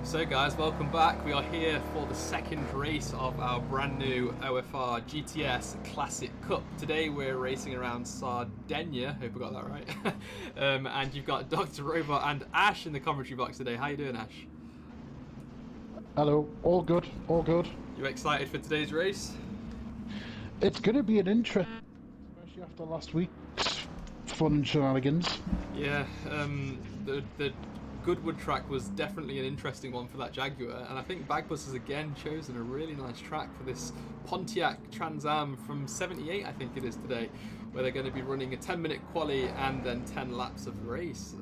So guys, welcome back. We are here for the second race of our brand new OFR GTS Classic Cup. Today we're racing around Sardegna, hope I got that right. And you've got Dr. Robot and Ash in the commentary box today. How you doing, Ash? Hello, all good, all good. You excited for today's race? It's going to be an interest, especially after last week's fun shenanigans. Yeah, the Goodwood track was definitely an interesting one for that Jaguar, and I think Bagpuss has again chosen a really nice track for this Pontiac Trans Am from 78, I think it is today, where they're going to be running a 10-minute quali and then 10 laps of race.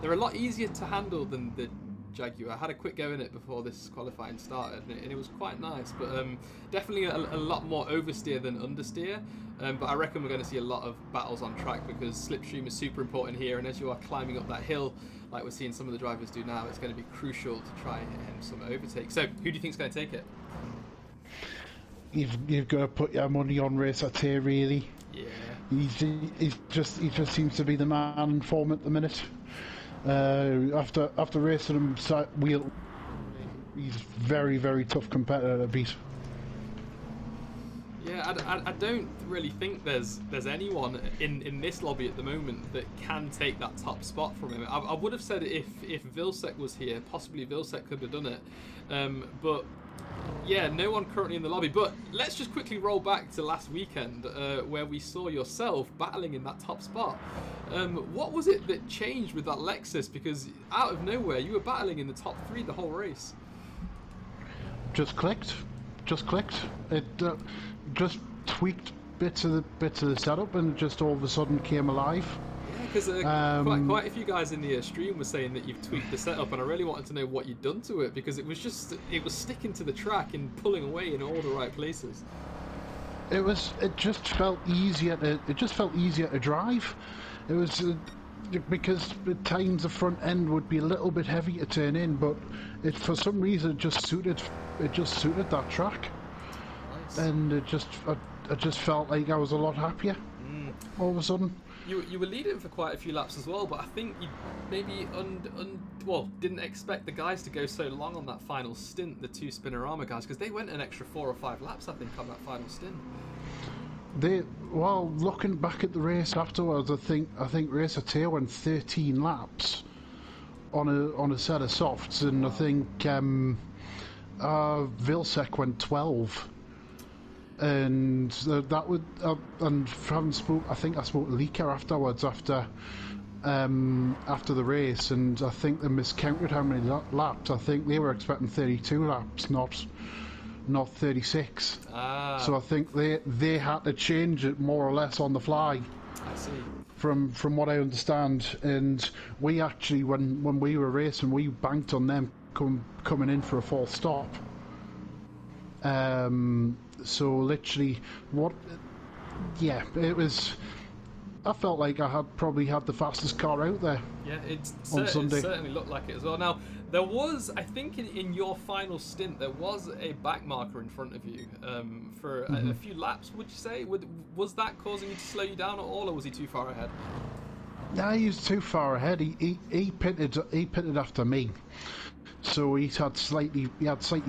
They're a lot easier to handle than the Jaguar. I had a quick go in it before this qualifying started, and it was quite nice, but definitely a lot more oversteer than understeer. But I reckon we're going to see a lot of battles on track because slipstream is super important here, and as you are climbing up that hill, like we're seeing some of the drivers do now, it's going to be crucial to try and hit some overtake. So, who do you think is going to take it? You've got to put your money on Racer Tay, really. Yeah. He just seems to be the man in form at the minute. After racing him wheel, he's very tough competitor to beat. Yeah, I don't really think there's anyone in this lobby at the moment that can take that top spot from him. I would have said if Vilsec was here, possibly Vilsec could have done it, but yeah, no one currently in the lobby. But let's just quickly roll back to last weekend where we saw yourself battling in that top spot. What was it that changed with that Lexus? Because out of nowhere, you were battling in the top 3 the whole race. Just clicked. It just tweaked bits of the setup, and just all of a sudden came alive. Yeah, because quite a few guys in the stream were saying that you've tweaked the setup, and I really wanted to know what you'd done to it, because it was sticking to the track and pulling away in all the right places. It just felt easier to drive. It was because at times the front end would be a little bit heavy to turn in, but for some reason it just suited that track. Nice. And I just felt like I was a lot happier all of a sudden. You were leading for quite a few laps as well, but I think you maybe didn't expect the guys to go so long on that final stint, the 2 Spinorama guys, because they went an extra 4 or 5 laps, I think, on that final stint. Looking back at the race afterwards, I think Racer Tay went 13 laps on a set of softs, and I think Vilsec went 12. And that would and from I think I spoke to Lika afterwards after the race, and I think they miscounted how many laps. I think they were expecting 32 laps, not 36. So I think they had to change it more or less on the fly. I see. From what I understand, and we actually when we were racing, we banked on them coming in for a false stop. So literally, it was. I felt like I probably had the fastest car out there. Yeah, it Sunday. Certainly looked like it as well. Now, there was, I think, in your final stint, there was a back marker in front of you for a few laps. Would you say was that causing you to slow you down at all, or was he too far ahead? No, he was too far ahead. He pitted after me. So he had slightly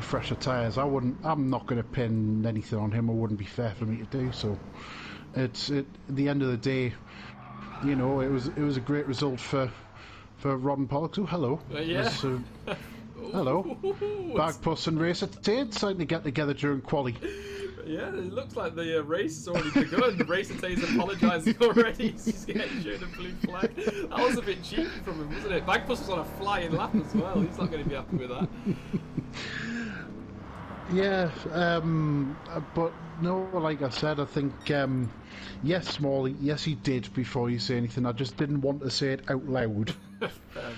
fresher tyres. I'm not going to pin anything on him. It wouldn't be fair for me to do so. At the end of the day, you know, it was a great result for Rod and Pollux. Oh, hello. Yeah. Hello. Bagpuss and Racer Tay decided to get together during quali. Yeah, it looks like the race has already begun. The Racer Tay's apologising already. He's getting shown a blue flag. That was a bit cheeky from him, wasn't it? Bagpuss was on a flying lap as well. He's not going to be happy with that. Yeah, but no, like I said, I think yes, Smalley, yes, he did before you say anything. I just didn't want to say it out loud. Fair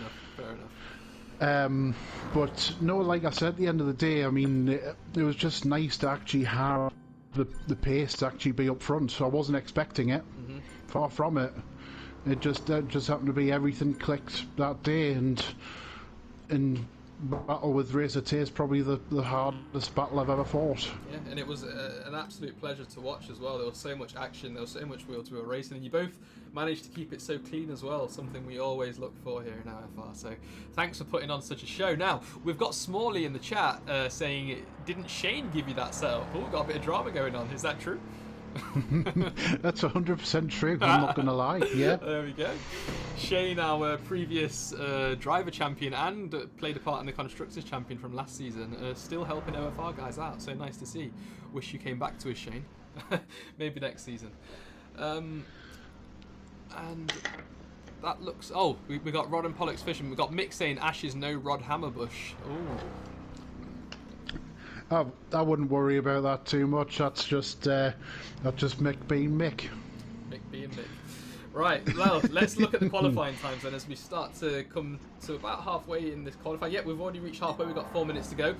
enough. But no, like I said, at the end of the day, I mean, it was just nice to actually have the pace to actually be up front. So I wasn't expecting it. Far from it. It just happened to be everything clicked that day, and battle with Razor Tay is probably the hardest battle I've ever fought. Yeah, and it was an absolute pleasure to watch as well. There was so much action, there was so much wheel-to-wheel racing, and you both managed to keep it so clean as well, something we always look for here in OFR. So thanks for putting on such a show. Now, we've got Smalley in the chat saying, didn't Shane give you that setup? Oh, we've got a bit of drama going on. Is that true? That's 100% true. I'm not going to lie. Yeah. There we go. Shane, our previous driver champion and played a part in the constructors champion from last season, still helping OFR guys out. So nice to see. Wish you came back to us, Shane. Maybe next season. And that looks. Oh, we got Rod and Pollux fishing. We got Mick saying Ashes no Rod Hammerbush. Oh. I wouldn't worry about that too much. That's just Mick being Mick. Mick being Mick. Right, well, let's look at the qualifying times then as we start to come to about halfway in this qualifying. Yeah, we've already reached halfway. We've got 4 minutes to go.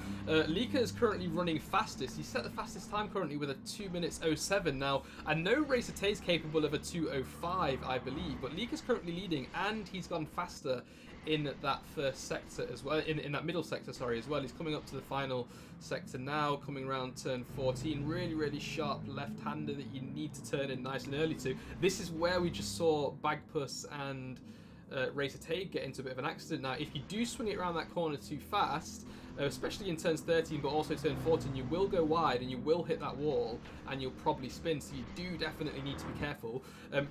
Lika is currently running fastest. He's set the fastest time currently with a 2 minutes 07. Now, I know Racer Tay is capable of a 2:05, I believe, but Lika's currently leading and he's gone faster in that first sector as well, in that middle sector, sorry, as well. He's coming up to the final sector now, coming around turn 14. Really, really sharp left-hander that you need to turn in nice and early to. This is where we just saw Bagpuss and Racer Tay get into a bit of an accident. Now, if you do swing it around that corner too fast, especially in turns 13 but also turn 14, you will go wide and you will hit that wall and you'll probably spin, so you do definitely need to be careful.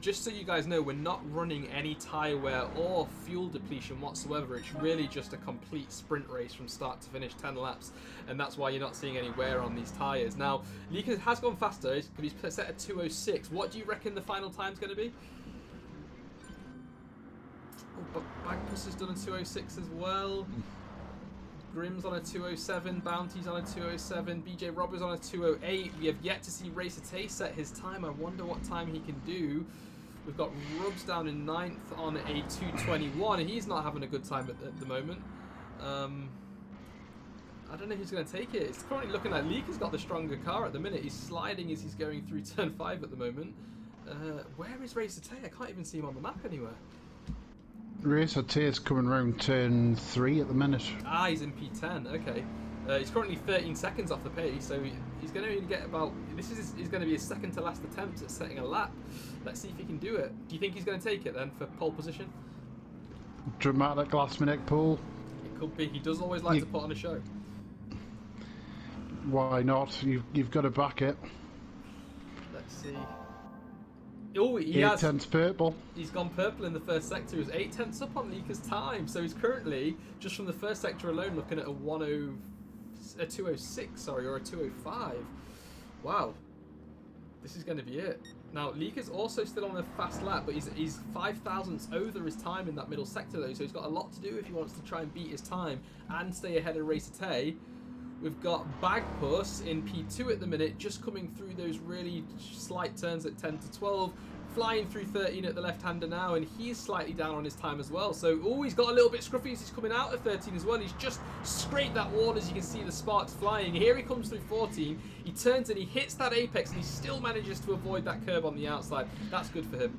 Just so you guys know, we're not running any tyre wear or fuel depletion whatsoever. It's really just a complete sprint race from start to finish, 10 laps, and that's why you're not seeing any wear on these tyres. Now, Lika has gone faster. He's set at 2:06. What do you reckon the final time's going to be? Oh, but Bagpuss has done a 2:06 as well. Grimm's on a 2:07, Bounty's on a 2:07, BJ Roberts on a 2:08. We have yet to see Racer Tay set his time. I wonder what time he can do. We've got Rubs down in 9th on a 2:21. He's not having a good time at the moment. I don't know who's going to take it. It's currently looking like Lika's got the stronger car at the minute. He's sliding as he's going through turn 5 at the moment. Where is Racer Tay? I can't even see him on the map anywhere. Racer Tay is coming round turn 3 at the minute. Ah, he's in P10. Okay. He's currently 13 seconds off the pace, so he's going to get about. This is going to be his second to last attempt at setting a lap. Let's see if he can do it. Do you think he's going to take it then for pole position? Dramatic last minute pull. It could be. He does always like to put on a show. Why not? You've got to back it. Let's see. Oh, he 8 has. tenths purple. He's gone purple in the first sector. He was 8 tenths up on Lika's time, so he's currently just from the first sector alone looking at a 2:06, sorry, or a 2:05. Wow, this is going to be it. Now Lika's also still on a fast lap, but he's 5 thousandths over his time in that middle sector though, so he's got a lot to do if he wants to try and beat his time and stay ahead of Racer Tay. We've got Bagpuss in P2 at the minute, just coming through those really slight turns at 10 to 12, flying through 13 at the left-hander now, and he's slightly down on his time as well. So, oh, he's got a little bit scruffy as he's coming out of 13 as well. He's just scraped that wall as you can see the sparks flying. Here he comes through 14, he turns and he hits that apex, and he still manages to avoid that curb on the outside. That's good for him.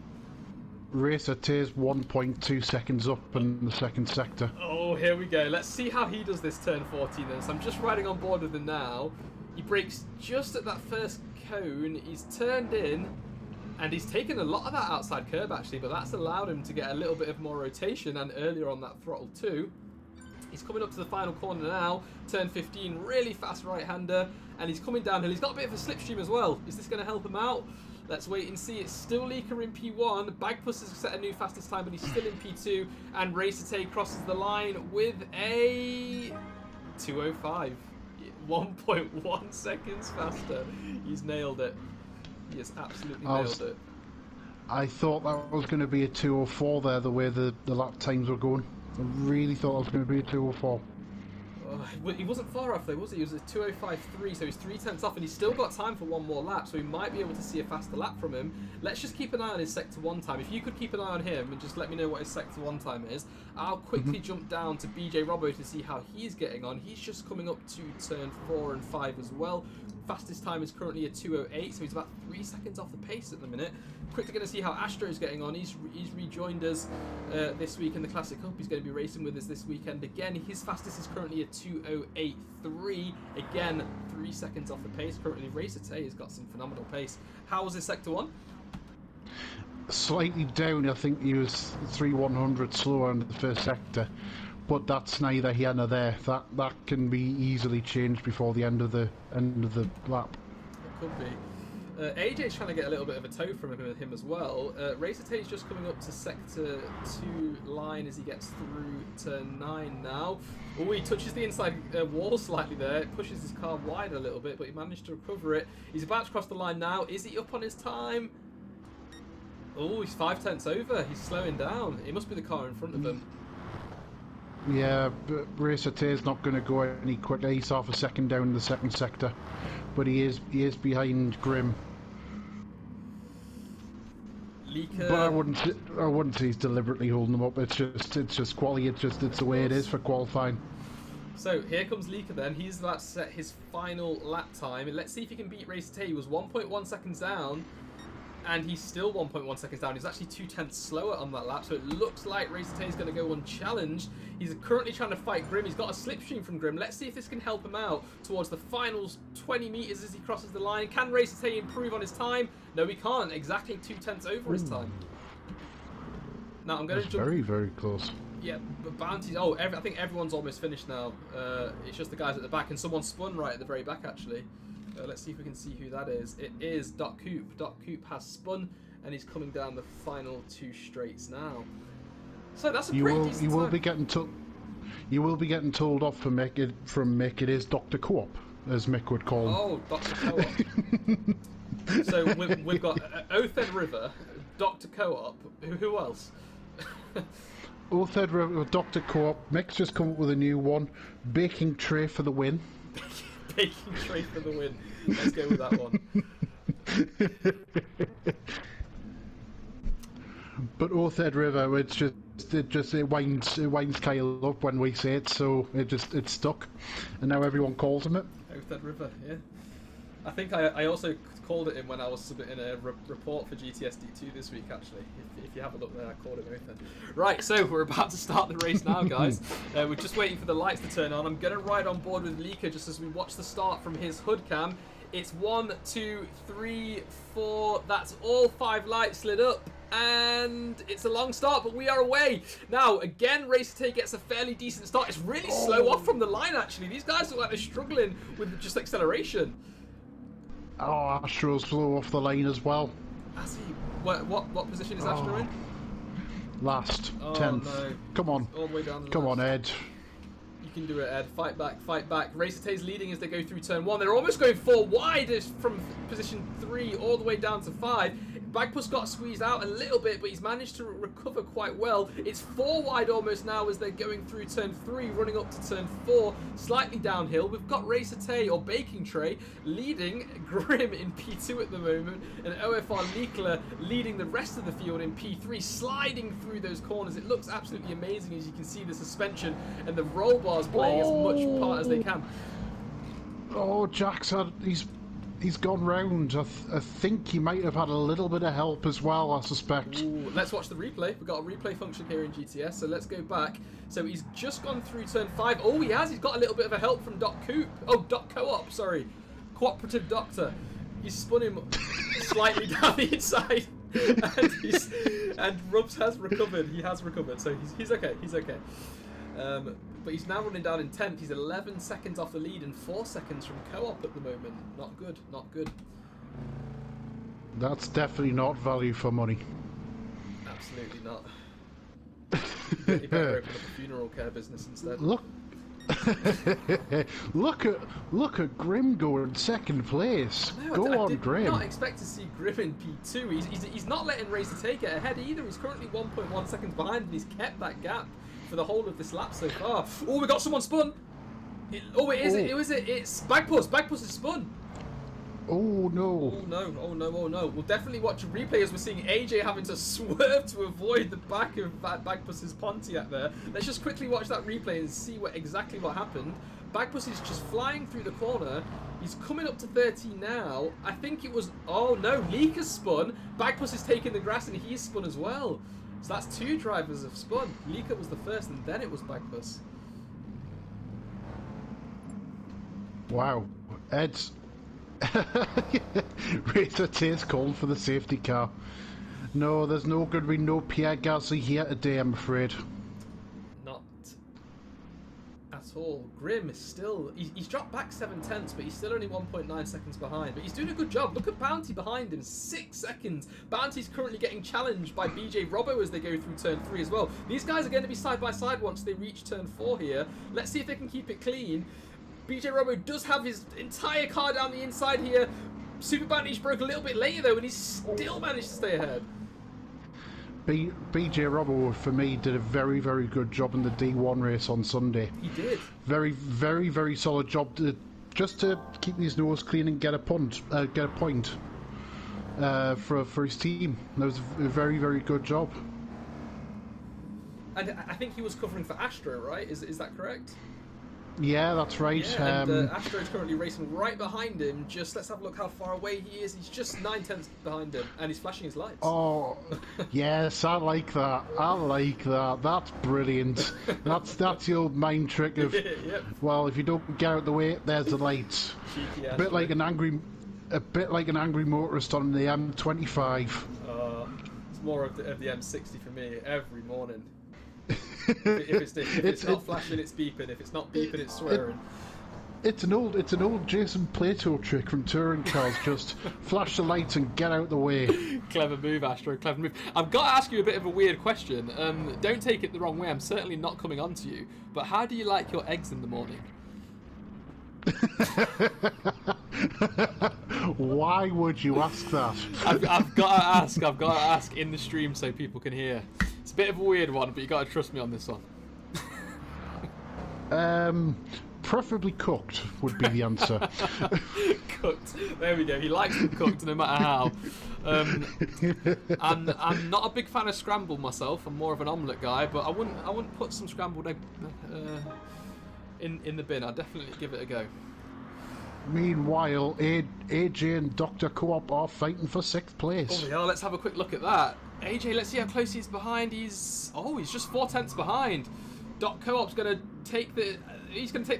Racer Tay's 1.2 seconds up in the second sector. Oh, here we go. Let's see how he does this turn 14 then. So I'm just riding on board with him now. He brakes just at that first cone. He's turned in, and he's taken a lot of that outside curb actually, but that's allowed him to get a little bit of more rotation and earlier on that throttle too. He's coming up to the final corner now, turn 15, really fast right-hander, and he's coming downhill. He's got a bit of a slipstream as well. Is this going to help him out? Let's wait and see. It's still Lika in P1. Bagpuss has set a new fastest time, but he's still in P2. And Racer Tay crosses the line with a 2:05. 1.1 seconds faster. He's nailed it. He has absolutely nailed it. I thought that was going to be a 2:04 there, the way the lap times were going. I really thought it was going to be a 2:04. He wasn't far off though, was he? He was at 2:05.3, so he's 3 tenths off, and he's still got time for one more lap, so we might be able to see a faster lap from him. Let's just keep an eye on his Sector 1 time. If you could keep an eye on him and just let me know what his Sector 1 time is, I'll quickly jump down to BJ Robbo to see how he's getting on. He's just coming up to turn 4 and 5 as well. fastest time is currently a 2:08, so he's about 3 seconds off the pace at the minute. Quickly going to see how Astro's getting on. He's rejoined us this week in the Classic Cup. He's going to be racing with us this weekend again. His fastest is currently a 2:08.3. Again, 3 seconds off the pace. Currently, Racer Tay has got some phenomenal pace. How was his Sector 1? Slightly down. I think he was 3/100 slower in the first sector, but that's neither here nor there. That can be easily changed before the end of the lap. It could be. AJ's trying to get a little bit of a toe from him as well. Racer Tay's just coming up to Sector 2 line as he gets through Turn 9 now. Oh, he touches the inside wall slightly there. It pushes his car wide a little bit, but he managed to recover it. He's about to cross the line now. Is he up on his time? Oh, he's 5/10 over. He's slowing down. It must be the car in front of him. Yeah, but Racer Tay's not going to go any quicker. He's half a second down in the second sector, but he is behind Grimm. Leaker. But I wouldn't say he's deliberately holding them up. It's just quality. It's the way it is for qualifying. So here comes Leaker then. He's about to set his final lap time, and let's see if he can beat Racer Tay. He was 1.1 seconds down. And he's still 1.1 seconds down. He's actually 2/10 slower on that lap, so it looks like Racer Tay is going to go unchallenged. He's currently trying to fight Grimm. He's got a slipstream from Grimm. Let's see if this can help him out towards the final 20 metres as he crosses the line. Can Racer Tay improve on his time? No, he can't. Exactly 2/10 over his time. Now I'm going to jump. Very, very close. Yeah, but bounties. Oh, I think everyone's almost finished now. It's just the guys at the back, and someone spun right at the very back actually. Let's see if we can see who that is. It is Doc Coop. Doc Coop has spun, and he's coming down the final 2 straights now. So that's a pretty decent time. You will be getting told off from Mick. It is Dr. Co-op, as Mick would call him. Oh, Dr. Co-op. So we've got Othed River, Dr. Co-op. Who else? Othed River, Dr. Co-op. Mick's just come up with a new one. Baking Tray for the win. Baking Tray for the win. Let's go with that one. But Othed River, it winds Kyle up when we say it, so it's stuck, and now everyone calls him it. Othed River, yeah. I think I also called it in when I was submitting a report for GTS D2 this week, actually. If you have a look there, I called it Othed. Right, so we're about to start the race now, guys. We're just waiting for the lights to turn on. I'm going to ride on board with Leaker just as we watch the start from his hood cam. It's 1, 2, 3, 4. That's all 5 lights lit up. And it's a long start, but we are away. Now, again, Racer Tay gets a fairly decent start. It's really slow off from the line, actually. These guys look like they're struggling with just acceleration. Oh, Astro's flew off the line as well. Has he? What position is Astro in? Last, Oh, 10th. No. Come on. All the way down the Come left. on, Ed. You can do it, Ed. Fight back, fight back. Racer Tay's leading as they go through turn 1. They're almost going 4 wide from position 3 all the way down to 5. Bagpuss got squeezed out a little bit, but he's managed to recover quite well. It's 4 wide almost now as they're going through turn 3, running up to turn 4, slightly downhill. We've got Racer Tay, or Baking Tray, leading Grimm in P2 at the moment, and OFR Leakler leading the rest of the field in P3, sliding through those corners. It looks absolutely amazing as you can see the suspension and the roll bars playing as much part as they can. Oh, Jack's he's gone round. I think he might have had a little bit of help as well, I suspect. Ooh, let's watch the replay. We've got a replay function here in GTS, so let's go back. So he's just gone through turn 5. Oh, he has. He's got a little bit of a help from Doc Coop. Oh, Doc Co-op, sorry. Cooperative Doctor. He's spun him slightly down the inside. And Rubs has recovered. He has recovered, so he's okay. He's okay. But he's now running down in 10th. He's 11 seconds off the lead and 4 seconds from Co-op at the moment. Not good, not good. That's definitely not value for money. Absolutely not. You better open up a funeral care business instead. Look, look at Grimm going in second place. No, Go I on, did Grimm. not expect to see Grimm in P2. He's not letting Racer Tay get ahead either. He's currently 1.1 seconds behind, and he's kept that gap for the whole of this lap so far. Oh, we got someone spun. It's Bagpuss. Bagpuss is spun. Oh no. Oh no, oh no, oh no. We'll definitely watch a replay as we're seeing AJ having to swerve to avoid the back of Bagpuss's Pontiac there. Let's just quickly watch that replay and see exactly what happened. Bagpuss is just flying through the corner. He's coming up to 30 now. I think it was... Oh, no. Leeka's spun. Bagpuss is taking the grass, and he's spun as well. So that's 2 drivers have spun. Leeka was the first, and then it was Bagpuss. Wow. Ed's... Racer T's called for the safety car. No, there's no going to be no Pierre Gasly here today, I'm afraid. Not at all. Grim is still... He's dropped back 7/10, but he's still only 1.9 seconds behind. But he's doing a good job. Look at Bounty behind him, 6 seconds. Bounty's currently getting challenged by BJ Robbo as they go through turn 3 as well. These guys are going to be side by side once they reach turn 4 here. Let's see if they can keep it clean. BJ Robbo does have his entire car down the inside here. Super Bounty broke a little bit later though, and he's still managed to stay ahead. BJ Robbo, for me, did a very, very good job in the D1 race on Sunday. He did. Very, very, very solid job just to keep his nose clean and get a point for his team. That was a very, very good job. And I think he was covering for Astro, right? Is that correct? Yeah, that's right. Yeah, and Astro's currently racing right behind him. Just let's have a look how far away he is. He's just 9/10 behind him, and he's flashing his lights. Oh, yes, I like that. I like that. That's brilliant. That's the old mind trick of, yep. Well, if you don't get out of the way, there's the lights. Cheeky A bit like an angry motorist on the M25. It's more of the M60 for me every morning. If it's not flashing, it's beeping. If it's not beeping, it's swearing. It's an old Jason Plato trick from touring cars. Just flash the lights and get out the way. Clever move, Astro. Clever move. I've got to ask you a bit of a weird question. Don't take it the wrong way. I'm certainly not coming on to you. But how do you like your eggs in the morning? Why would you ask that? I've got to ask in the stream so people can hear. It's a bit of a weird one, but you got to trust me on this one. Preferably cooked would be the answer. Cooked. There we go. He likes them cooked, no matter how. I'm not a big fan of scrambled myself. I'm more of an omelette guy, but I wouldn't put some scrambled egg in the bin. I'd definitely give it a go. Meanwhile, AJ and Dr. Co-op are fighting for 6th place. Oh yeah, let's have a quick look at that. AJ, let's see how close he's behind. He's just 4/10 behind. Doc Co-op's going to take the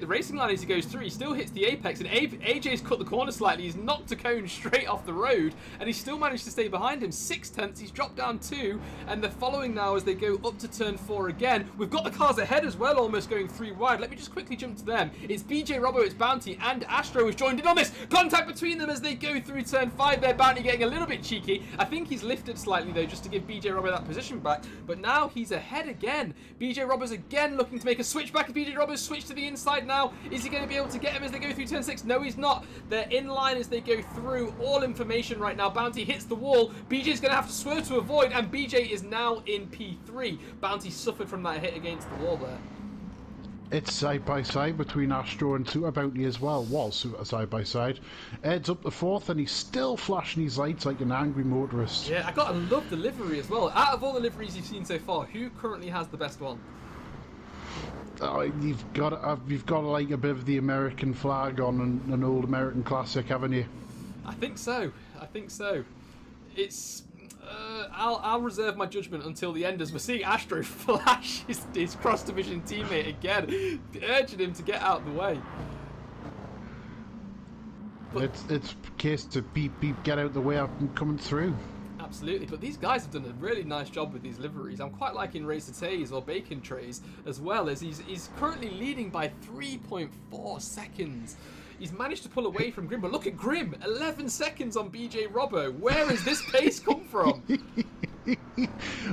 racing line as he goes through. He still hits the apex, and AJ's cut the corner slightly. He's knocked a cone straight off the road, and he's still managed to stay behind him. 6/10. He's dropped down 2, and they're following now as they go up to turn 4 again. We've got the cars ahead as well, almost going 3 wide. Let me just quickly jump to them. It's BJ Robbo, it's Bounty, and Astro has joined in on this. Contact between them as they go through turn 5 there. Bounty getting a little bit cheeky. I think he's lifted slightly, though, just to give BJ Robbo that position back. But now he's ahead again. BJ Robbo's again looking to make a switch back. BJ Robbo's switched to the inside now. Is he going to be able to get him as they go through turn 6? No, he's not. They're in line as they go through. All information right now. Bounty hits the wall. BJ's going to have to swerve to avoid, and BJ is now in P3. Bounty suffered from that hit against the wall there. It's side by side between Astro and Super Bounty as well. Was side by side. Ed's up the 4th, and he's still flashing his lights like an angry motorist. Yeah, I gotta love the livery as well. Out of all the liveries you've seen so far, who currently has the best one? You've got like a bit of the American flag on an old American classic, haven't you? I think so. It's I'll reserve my judgment until the end, as we're seeing Astro flash his cross division teammate again, urging him to get out of the way. But it's a case to beep, get out the way. I'm coming through. Absolutely, but these guys have done a really nice job with these liveries. I'm quite liking Racer Tays or Bacon Trays as well, as he's currently leading by 3.4 seconds. He's managed to pull away from Grim, but look at Grim, 11 seconds on BJ Robbo. Where has this pace come from?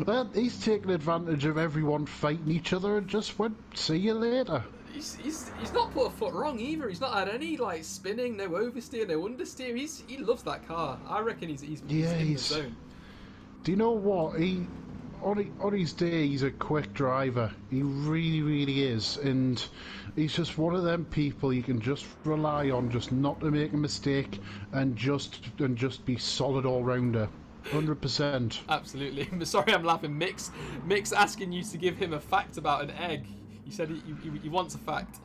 Well, he's taking advantage of everyone fighting each other and just went, see you later. He's not put a foot wrong either. He's not had any like spinning, no oversteer, no understeer. He loves that car. I reckon he's in the zone. Do you know what? On his day, he's a quick driver. He really, really is, and he's just one of them people you can just rely on, just not to make a mistake, and just be solid all rounder. 100%. Absolutely. Sorry, I'm laughing. Mick's asking you to give him a fact about an egg. He said he wants a fact.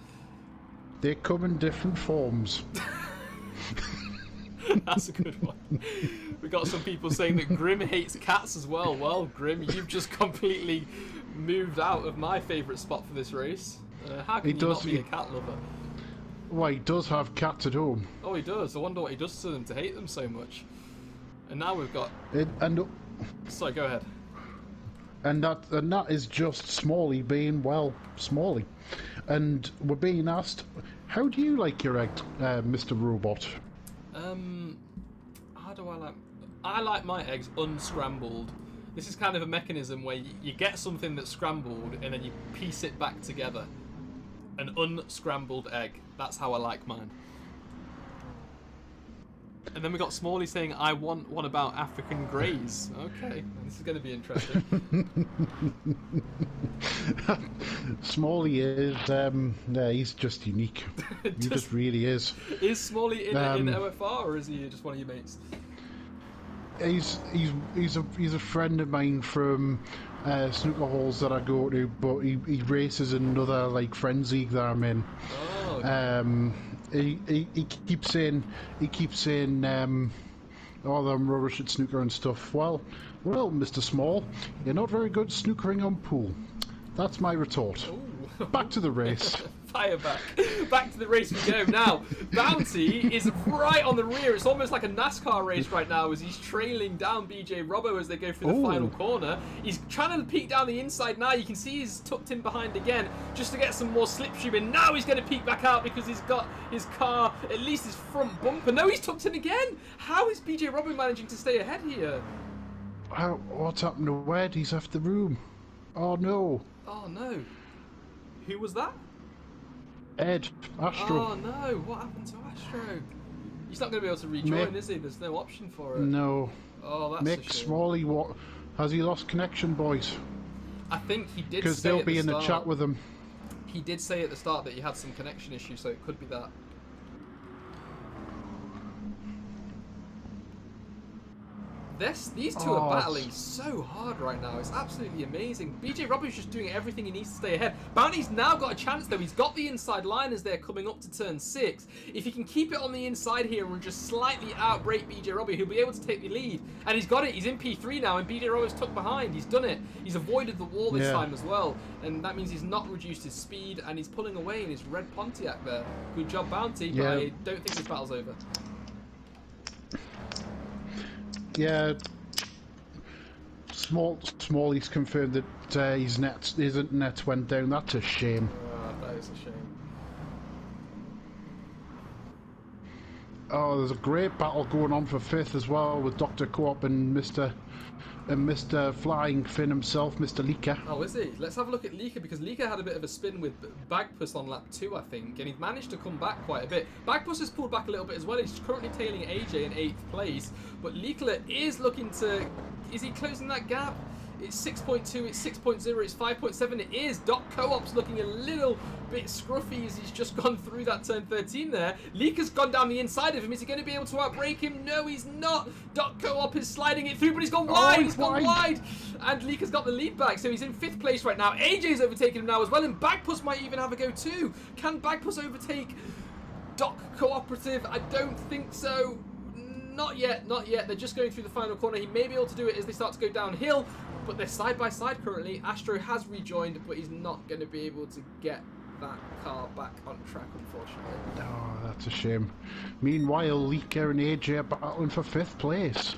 They come in different forms. That's a good one. We got some people saying that Grim hates cats as well. Well, Grim, you've just completely moved out of my favourite spot for this race. How can you not be a cat lover? Well, he does have cats at home. Oh, he does. I wonder what he does to them to hate them so much. And now we've got... Sorry, go ahead. And that is just Smalley being, well, Smalley. And we're being asked, how do you like your egg, Mr. Robot? How do I like... I like my eggs unscrambled. This is kind of a mechanism where you get something that's scrambled and then you piece it back together. An unscrambled egg. That's how I like mine. And then we got Smalley saying, I want one about African greys. Okay, this is going to be interesting. Smalley is, he's just unique. He just really is. Is Smalley in OFR, or is he just one of your mates? He's a friend of mine from snooker halls that I go to, but he races in another like friends league that I'm in. Oh. Okay. He keeps saying oh, I'm rubbish at snooker and stuff. Well, Mr. Small, you're not very good snookering on pool. That's my retort. Ooh. Back to the race. Fire back. Back to the race we go. Now, Bounty is right on the rear. It's almost like a NASCAR race right now as he's trailing down BJ Robbo as they go through the final corner. He's trying to peek down the inside now. You can see he's tucked in behind again just to get some more slipstream in. Now he's going to peek back out because he's got his car, at least his front bumper. No, he's tucked in again. How is BJ Robbo managing to stay ahead here? What's happened to Wed? He's left the room. Oh, no. Oh, no. Who was that? Ed, Astro. Oh no, what happened to Astro? He's not going to be able to rejoin, is he? There's no option for it. No. Oh, that's Mick a shame. Smalley, what? Has he lost connection, boys? I think he did say because they'll be in the the chat with him. He did say at the start that he had some connection issues, so it could be that. These two are battling so hard right now. It's absolutely amazing. BJ Robbo's just doing everything he needs to stay ahead. Bounty's now got a chance though. He's got the inside line as they're coming up to turn 6. If he can keep it on the inside here and just slightly outbrake BJ Robbo, he'll be able to take the lead. And he's got it. He's in P3 now and BJ Robbo's tucked behind. He's done it. He's avoided the wall this time as well. And that means he's not reduced his speed and he's pulling away in his red Pontiac there. Good job, Bounty, but I don't think this battle's over. Yeah, Smalley's confirmed that his net went down. That's a shame. That is a shame. Oh, there's a great battle going on for 5th as well with Dr. Co-op and Mr. Flying Finn himself, Mr. Leaker. Oh, is he? Let's have a look at Leaker, because Leaker had a bit of a spin with Bagpuss on lap 2, I think, and he's managed to come back quite a bit. Bagpuss has pulled back a little bit as well. He's currently tailing AJ in 8th place, but Leaker is looking to... Is he closing that gap? It's 6.2, it's 6.0, it's 5.7, it is. Doc Co-op's looking a little bit scruffy as he's just gone through that turn 13 there. Leaker's gone down the inside of him. Is he going to be able to outbrake him? No, he's not. Doc Co-op is sliding it through, but he's gone wide. He's gone wide. And Leaker's got the lead back, so he's in 5th place right now. AJ's overtaken him now as well, and Bagpuss might even have a go too. Can Bagpuss overtake Doc Cooperative? I don't think so. Not yet, not yet. They're just going through the final corner. He may be able to do it as they start to go downhill, but they're side by side currently. Astro has rejoined, but he's not going to be able to get that car back on track, unfortunately. Oh, that's a shame. Meanwhile, Leaker and AJ are battling for 5th place.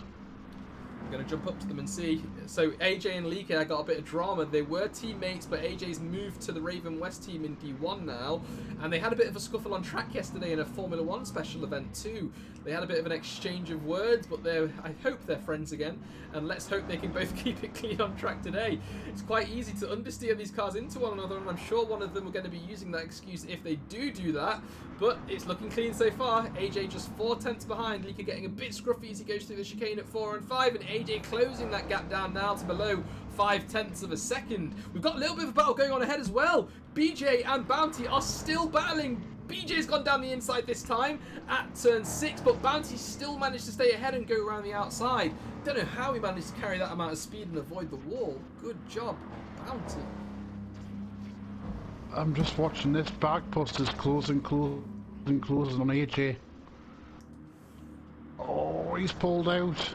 I'm going to jump up to them and see. So AJ and Leaker got a bit of drama. They were teammates, but AJ's moved to the Raven West team in D1 now. And they had a bit of a scuffle on track yesterday in a Formula 1 special event too. They had a bit of an exchange of words, but I hope they're friends again. And let's hope they can both keep it clean on track today. It's quite easy to understeer these cars into one another, and I'm sure one of them are going to be using that excuse if they do that. But it's looking clean so far. AJ just 4 tenths behind. Leaker getting a bit scruffy as he goes through the chicane at 4 and 5, and AJ closing that gap down now to below 5 tenths of a second. We've got a little bit of a battle going on ahead as well. BJ and Bounty are still battling. BJ's gone down the inside this time at turn 6, but Bounty still managed to stay ahead and go around the outside. Don't know how he managed to carry that amount of speed and avoid the wall. Good job, Bounty. I'm just watching this. Bagpuss is closing on AJ. Oh, he's pulled out.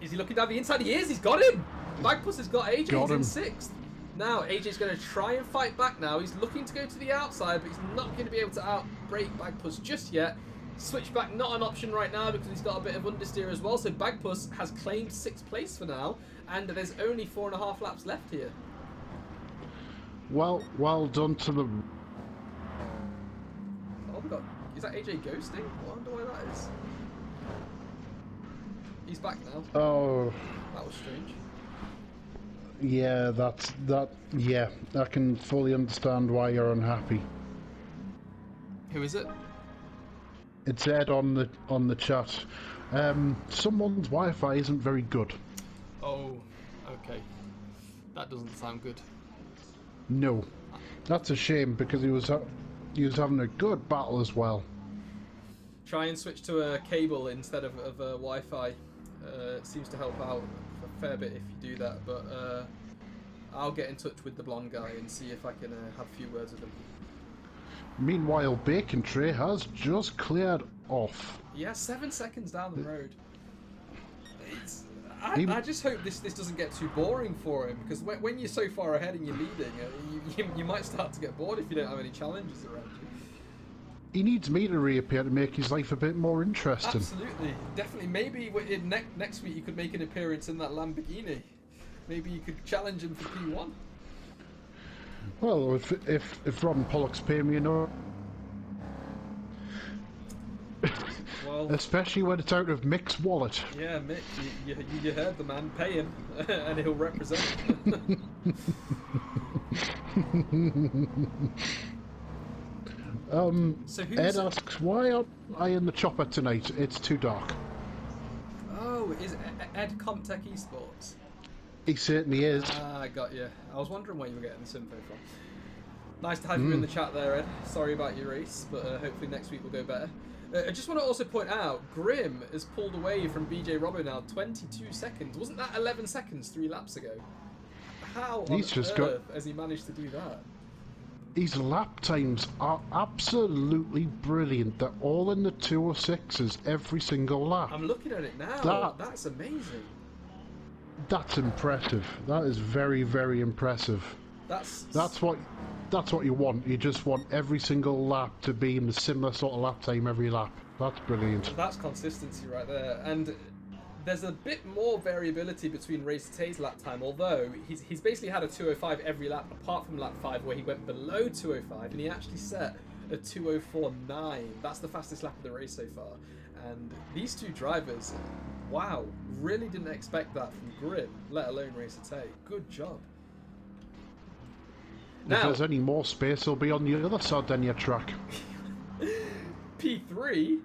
Is he looking down the inside? He is. He's got him. Bagpuss has got AJ. Got He's him. in 6th. Now, AJ's going to try and fight back now. He's looking to go to the outside, but he's not going to be able to outbrake Bagpuss just yet. Switchback not an option right now because he's got a bit of understeer as well. So Bagpuss has claimed 6th place for now, and there's only 4.5 laps left here. Well done to the... Oh, we got... Is that AJ ghosting? I wonder why that is. He's back now. Oh... That was strange. Yeah, yeah, I can fully understand why you're unhappy. Who is it? It's Ed on the chat. Someone's Wi-Fi isn't very good. Oh, okay. That doesn't sound good. No, that's a shame because he was having a good battle as well. Try and switch to a cable instead of a Wi-Fi. Seems to help out a fair bit if you do that, but I'll get in touch with the blonde guy and see if I can have a few words with him. Meanwhile, Bacon Tray has just cleared off. Yeah, 7 seconds down the road. I just hope this doesn't get too boring for him, because when you're so far ahead and you're leading, you might start to get bored if you don't have any challenges around you. He needs me to reappear to make his life a bit more interesting. Absolutely, definitely. Maybe next week you could make an appearance in that Lamborghini. Maybe you could challenge him for P1. Well, if Ron Pollock's paying me enough, well, especially when it's out of Mick's wallet. Yeah, Mick, you heard the man. Pay him, and he'll represent. So Ed asks, why aren't I in the chopper tonight? It's too dark. Oh, is Ed Comtech Esports? He certainly is. I got you. I was wondering where you were getting this info from. Nice to have you in the chat there, Ed. Sorry about your race, but hopefully next week will go better. I just want to also point out, Grim has pulled away from BJ Robbo now 22 seconds. Wasn't that 11 seconds 3 laps ago? How on earth has he managed to do that? His lap times are absolutely brilliant. They're all in the 206s every single lap. I'm looking at it now. That's amazing. That's impressive. That is very, very impressive. That's what you want. You just want every single lap to be in the similar sort of lap time every lap. That's brilliant. That's consistency right there. And there's a bit more variability between race to Tay's lap time, although he's basically had a 205 every lap apart from lap 5 where he went below 205 and he actually set a 204.9. That's the fastest lap of the race so far. And these two drivers, wow, really didn't expect that from Grim, let alone race to Tay. Good job. Now, if there's any more space, he'll be on the other Sardegna track. P3,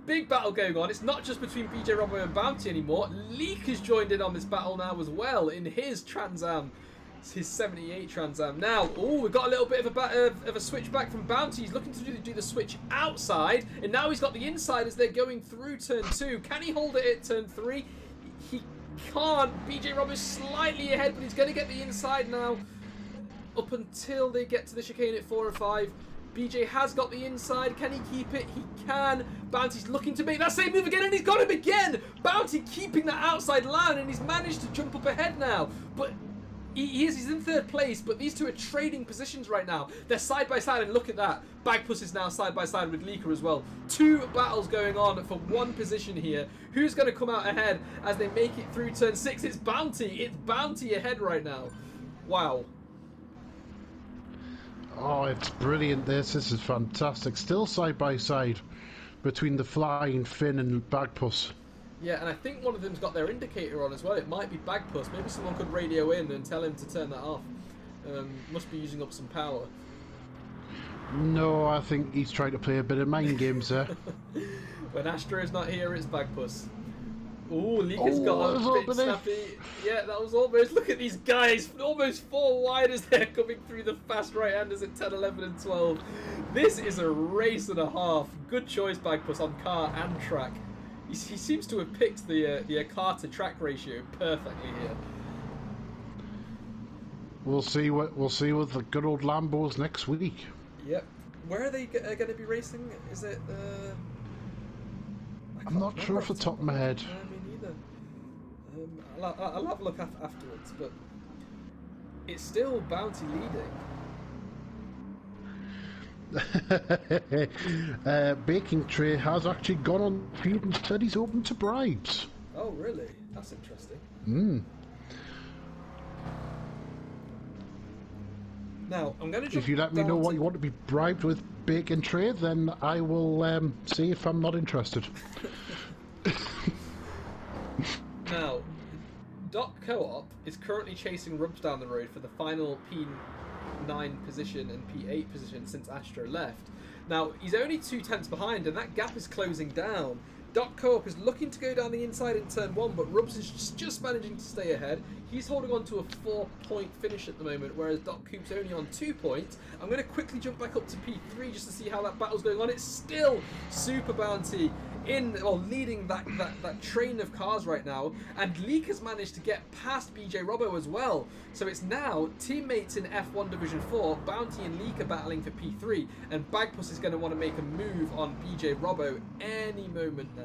big battle going on. It's not just between BJ Robbo and Bounty anymore. Leak has joined in on this battle now as well in his Trans Am. It's his 78 Trans Am. Now, we've got a little bit of a switch back from Bounty. He's looking to do the switch outside, and now he's got the inside as they're going through turn 2. Can he hold it at turn 3? He can't. BJ Robbo's slightly ahead, but he's going to get the inside now up until they get to the chicane at 4 and 5. BJ has got the inside. Can he keep it? He can. Bounty's looking to make that same move again, and he's got him again. Bounty keeping that outside line, and he's managed to jump up ahead now. But he's in 3rd place, but these two are trading positions right now. They're side by side, and look at that. Bagpuss is now side by side with Leaker as well. 2 battles going on for 1 position here. Who's going to come out ahead as they make it through turn 6? It's Bounty. It's Bounty ahead right now. Wow. Oh, it's brilliant, this is fantastic. Still side by side between the Flying Finn and Bagpuss. Yeah, and I think one of them's got their indicator on as well. It might be Bagpuss. Maybe someone could radio in and tell him to turn that off. Must be using up some power. No, I think he's trying to play a bit of mind games there. When Astro's not here, it's Bagpuss. Ooh, Leaker's got a bit snappy. Yeah, that was almost... Look at these guys. Almost 4 wide as they're coming through the fast right-handers at 10, 11 and 12. This is a race and a half. Good choice, Bagpuss, on car and track. He seems to have picked the car to track ratio perfectly here. we'll see what the good old Lambos next week. Yep. Where are they going to be racing? Is it? I'm not sure off the top of my head. Me neither. I'll have a look afterwards, but it's still Bounty leading. Baking Tray has actually gone on field and said he's open to bribes. Oh, really? That's interesting. Now, I'm going to jump If you let me know what you want to be bribed with, Bacon Tray, then I will see if I'm not interested. Now, Dot Co-op is currently chasing Rubs down the road for the final P9 position and P8 position since Astro left. Now, he's only 2 tenths behind, and that gap is closing down. Dot Co-op is looking to go down the inside in turn 1, but Rubs is just managing to stay ahead. He's holding on to a 4-point finish at the moment, whereas Dot Coop's only on 2 points. I'm going to quickly jump back up to P3 just to see how that battle's going on. It's still Super Bounty leading that train of cars right now, and Leak has managed to get past BJ Robbo as well. So it's now teammates in F1 Division 4, Bounty and Leak are battling for P3, and Bagpuss is going to want to make a move on BJ Robbo any moment now.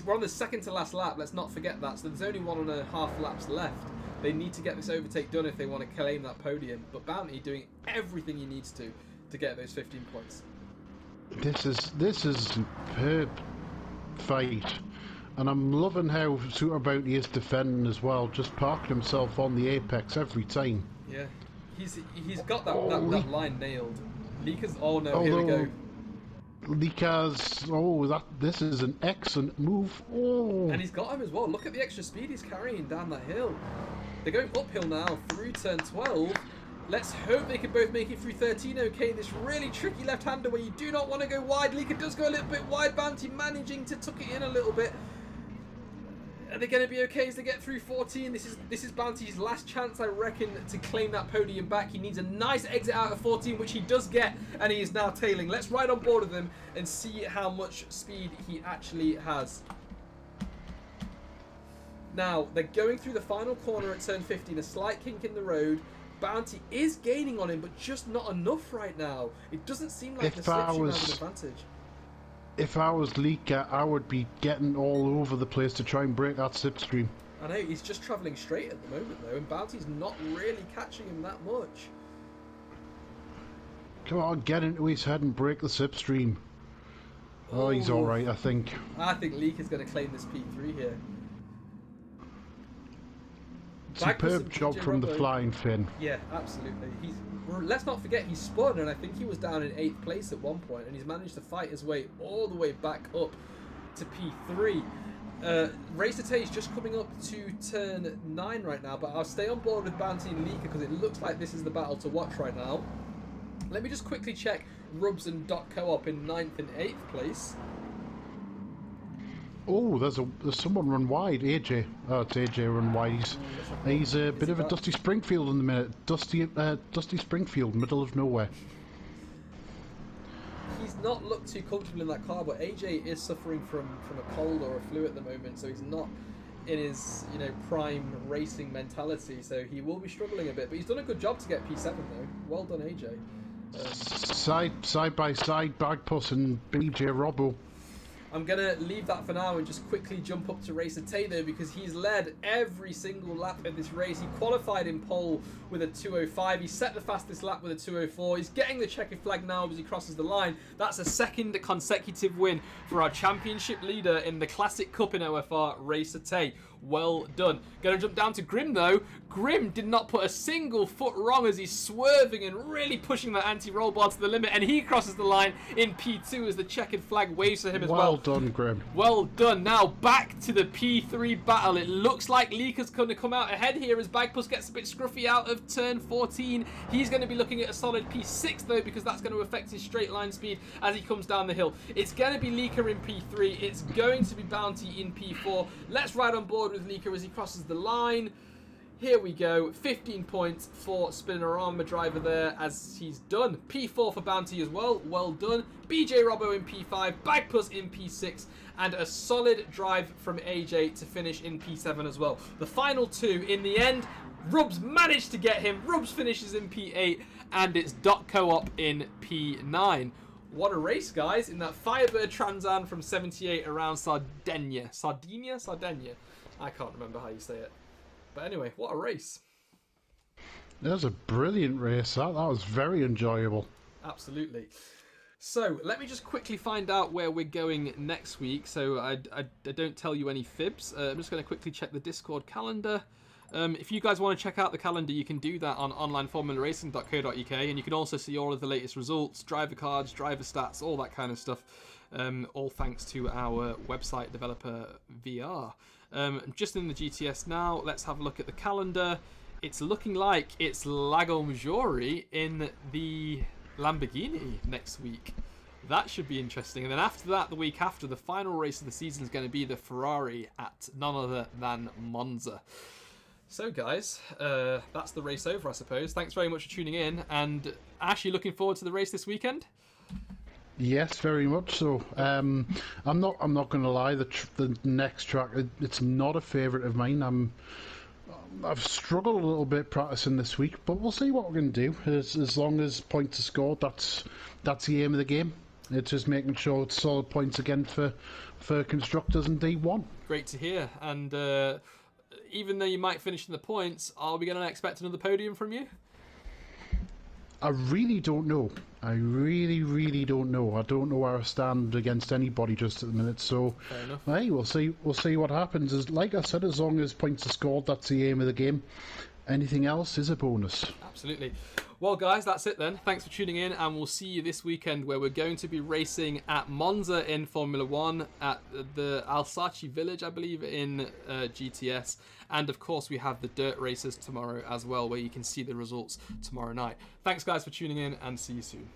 We're on the second to last lap, let's not forget that, so there's only 1.5 laps left. They need to get this overtake done if they want to claim that podium, but Bounty doing everything he needs to get those 15 points. This is a superb fight, and I'm loving how Super Bounty is defending as well, just parking himself on the apex every time. Yeah, he's got that line nailed. Leakers, here we go. Leakers, this is an excellent move. Oh, and he's got him as well. Look at the extra speed he's carrying down that hill. They're going uphill now through turn 12. Let's hope they can both make it through 13. Okay, this really tricky left-hander where you do not want to go wide. Leaker does go a little bit wide. Bounty managing to tuck it in a little bit. Are they going to be okay as they get through 14? This is Bounty's last chance, I reckon, to claim that podium back. He needs a nice exit out of 14, which he does get, and he is now tailing. Let's ride on board with him and see how much speed he actually has. Now, they're going through the final corner at turn 15, a slight kink in the road. Bounty is gaining on him, but just not enough right now. It doesn't seem like the slipstream has an advantage. If I was Leaker, I would be getting all over the place to try and break that slipstream. I know, he's just travelling straight at the moment though, and Bounty's not really catching him that much. Come on, get into his head and break the slipstream. Oh, he's alright, I think. I think Leaker's going to claim this P3 here. Superb job from the flying fin. Yeah, absolutely. Let's not forget he spun, and I think he was down in 8th place at one point, and he's managed to fight his way all the way back up to P3. Racer Tay is just coming up to turn 9 right now, but I'll stay on board with Bounty and Leaker because it looks like this is the battle to watch right now. Let me just quickly check Rubs and Dot Co-op in 9th and 8th place. Oh, there's someone run wide. AJ. Oh, it's AJ run wide. He's a bit of a Dusty Springfield in the minute. Dusty Springfield, middle of nowhere. He's not looked too comfortable in that car, but AJ is suffering from a cold or a flu at the moment, so he's not in his prime racing mentality. So he will be struggling a bit, but he's done a good job to get P7 though. Well done, AJ. Side by side, Bagpuss and BJ Robbo. I'm going to leave that for now and just quickly jump up to Racer Tay though, because he's led every single lap of this race. He qualified in pole with a 2:05. He set the fastest lap with a 2:04. He's getting the checkered flag now as he crosses the line. That's a second consecutive win for our championship leader in the Classic Cup in OFR, Racer Tay. Well done. Going to jump down to Grim though. Grim did not put a single foot wrong as he's swerving and really pushing that anti-roll bar to the limit, and he crosses the line in P2 as the checkered flag waves for him as well. Well done, Grim. Well done. Now back to the P3 battle. It looks like Leaker's going to come out ahead here as Bagpuss gets a bit scruffy out of turn 14. He's going to be looking at a solid P6 though, because that's going to affect his straight line speed as he comes down the hill. It's going to be Leaker in P3. It's going to be Bounty in P4. Let's ride on board with Leaker as he crosses the line. Here we go, 15 points for Spinorama driver there as he's done. P4 for Bounty as well, well done. BJ Robbo in P5, Bagpuss in P6, and a solid drive from AJ to finish in P7 as well. The final two in the end, Rubs managed to get him. Rubs finishes in P8, and it's Dot Co-op in P9. What a race, guys, in that Firebird Trans Am from 78 around Sardegna. Sardegna? I can't remember how you say it. But anyway, what a race. That was a brilliant race. That was very enjoyable. Absolutely. So, let me just quickly find out where we're going next week. So, I don't tell you any fibs. I'm just going to quickly check the Discord calendar. If you guys want to check out the calendar, you can do that on onlineformularacing.co.uk, and you can also see all of the latest results, driver cards, driver stats, all that kind of stuff, all thanks to our website developer VR. Just in the GTS now, let's have a look at the calendar. It's looking like it's Lago Maggiore in the Lamborghini next week. That should be interesting. And then after that, the week after, the final race of the season is going to be the Ferrari at none other than Monza. So guys, that's the race over, I suppose. Thanks very much for tuning in. And Ash, you looking forward to the race this weekend? Yes, very much so. I'm not going to lie. The next track, it's not a favourite of mine. I've struggled a little bit practicing this week, but we'll see what we're going to do. As long as points are scored, that's the aim of the game. It's just making sure it's solid points again for constructors in D1. Great to hear. And even though you might finish in the points, are we going to expect another podium from you? I really don't know. I really don't know. I don't know where I stand against anybody just at the minute. So, fair enough. Hey, we'll see. We'll see what happens. Like I said, as long as points are scored, that's the aim of the game. Anything else is a bonus. Absolutely. Well, guys, that's it then. Thanks for tuning in, and we'll see you this weekend where we're going to be racing at Monza in Formula 1, at the Alsace Village, I believe, in GTS. And, of course, we have the dirt races tomorrow as well, where you can see the results tomorrow night. Thanks, guys, for tuning in, and see you soon.